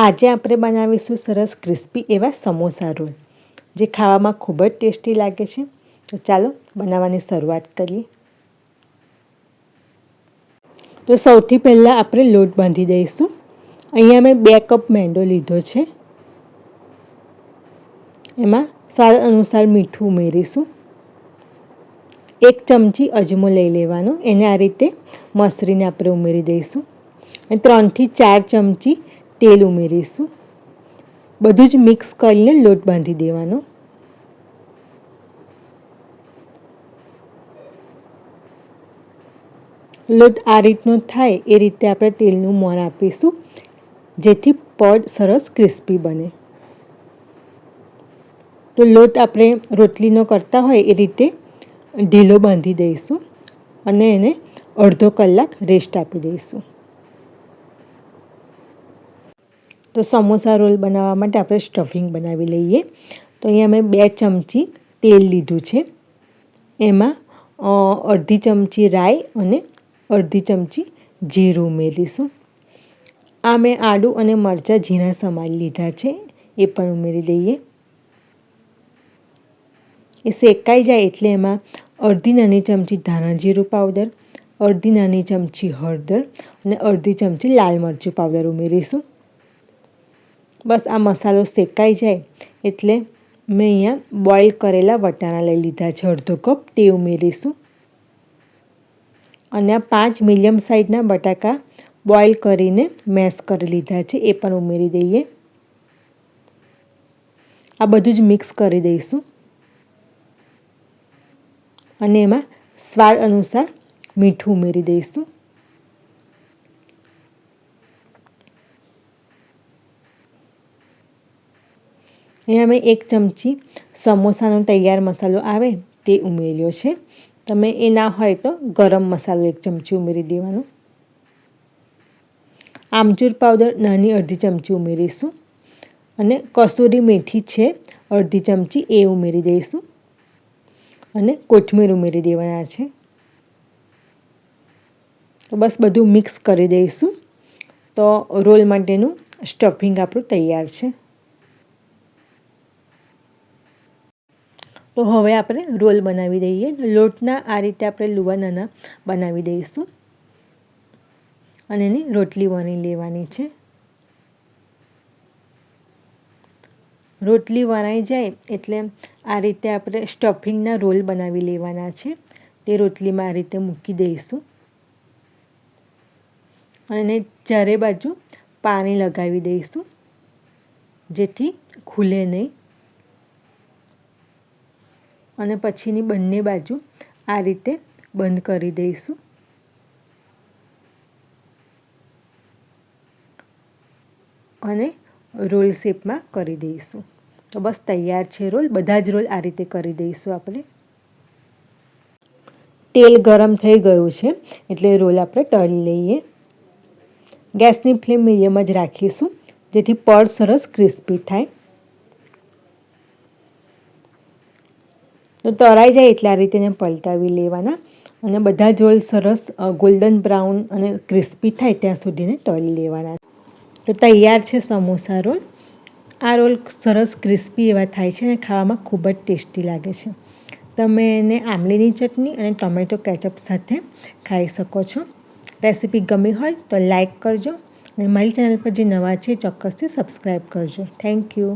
આજે આપણે બનાવીશું સરસ ક્રિસ્પી એવા સમોસા રોલ, જે ખાવામાં ખૂબ જ ટેસ્ટી લાગે છે. તો ચાલો બનાવવાની શરૂઆત કરીએ. તો સૌથી પહેલાં આપણે લોટ બાંધી દઈશું. અહીંયા મેં 2 કપ મેંદો લીધો છે. એમાં સ્વાદ અનુસાર મીઠું ઉમેરીશું. 1 ચમચી અજમો લઈ લેવાનો, એને આ રીતે મસળીને આપણે ઉમેરી દઈશું. અને 3 થી 4 ચમચી તેલ ઉમેરીશું. બધું જ મિક્સ કરીને લોટ બાંધી દેવાનો. લોટ આ રીતનો થાય એ રીતે આપણે તેલનું મોણ આપીશું, જેથી પડ સરસ ક્રિસ્પી બને. તો લોટ આપણે રોટલીનો કરતા હોય એ રીતે ઢીલો બાંધી દઈશું અને એને અડધો કલાક રેસ્ટ આપી દઈશું. તો સમોસા રોલ બનાવવા માટે આપણે સ્ટફિંગ બનાવી લઈએ. તો અહીંયા મેં 2 ચમચી તેલ લીધું છે. એમાં અડધી ચમચી રાઈ અને અડધી ચમચી જીરું ઉમેરીશું. આ મેં આદું અને મરચાં ઝીણા સમારી લીધા છે, એ પણ ઉમેરી દઈએ. એ શેકાઈ જાય એટલે એમાં અડધી નાની ચમચી ધાણા જીરું પાવડર, અડધી નાની ચમચી હળદર અને અડધી ચમચી લાલ મરચું પાવડર ઉમેરીશું. બસ આ મસાલો શેકાઈ જાય એટલે મેં અહીંયા બોઇલ કરેલા વટાણા લઈ લીધા છે અડધો કપ, તે ઉમેરીશું. અને આ 5 મીડિયમ સાઇઝના બટાકા બોઇલ કરીને મેશ કરી લીધા છે, એ પણ ઉમેરી દઈએ. આ બધું જ મિક્સ કરી દઈશું. અને એમાં સ્વાદ અનુસાર મીઠું ઉમેરી દઈશું. અહીંયા મેં 1 ચમચી સમોસાનો તૈયાર મસાલો આવે તે ઉમેર્યો છે. તમે એ ના હોય તો ગરમ મસાલો 1 ચમચી ઉમેરી દેવાનો. આમચૂર પાવડર નાની અડધી ચમચી ઉમેરીશું. અને કસૂરી મેથી છે અડધી ચમચી, એ ઉમેરી દઈશું. અને કોથમીર ઉમેરી દેવાના છે. તો બસ બધું મિક્સ કરી દઈશું. તો રોલ માટેનું સ્ટફિંગ આપણું તૈયાર છે. તો હવે આપણે રોલ બનાવી દઈએ. લોટના આ રીતે આપણે લુવા નાના બનાવી દઈશું અને એની રોટલી વણી લેવાની છે. રોટલી વણાઈ જાય એટલે આ રીતે આપણે સ્ટફિંગના રોલ બનાવી લેવાના છે. તે રોટલીમાં આ રીતે મૂકી દઈશું અને ચારે બાજુ પાણી લગાવી દઈશું, જેથી ખુલે નહીં. અને પછીની બંને બાજુ આ રીતે બંધ કરી દઈશું. અને રોલ શેપમાં કરી દઈશું. તો બસ તૈયાર છે રોલ. બધા જ રોલ આ રીતે કરી દઈશું આપણે. તેલ ગરમ થઈ ગયું છે એટલે રોલ આપણે તળી લઈએ. ગેસની ફ્લેમ મીડિયમ જ રાખીશું, જેથી પડ સરસ ક્રિસ્પી થાય. તો તળાઈ જાય એટલે આ રીતે એને પલટાવી લેવાના અને બધા જ રોલ સરસ ગોલ્ડન બ્રાઉન અને ક્રિસ્પી થાય ત્યાં સુધીને તળી લેવાના. તો તૈયાર છે સમોસા રોલ. આ રોલ સરસ ક્રિસ્પી એવા થાય છે અને ખાવામાં ખૂબ જ ટેસ્ટી લાગે છે. તમે એને આમલીની ચટણી અને ટોમેટો કેચઅપ સાથે ખાઈ શકો છો. રેસીપી ગમી હોય તો લાઈક કરજો અને મારી ચેનલ પર જે નવા છે ચોક્કસથી સબસ્ક્રાઈબ કરજો. Thank you.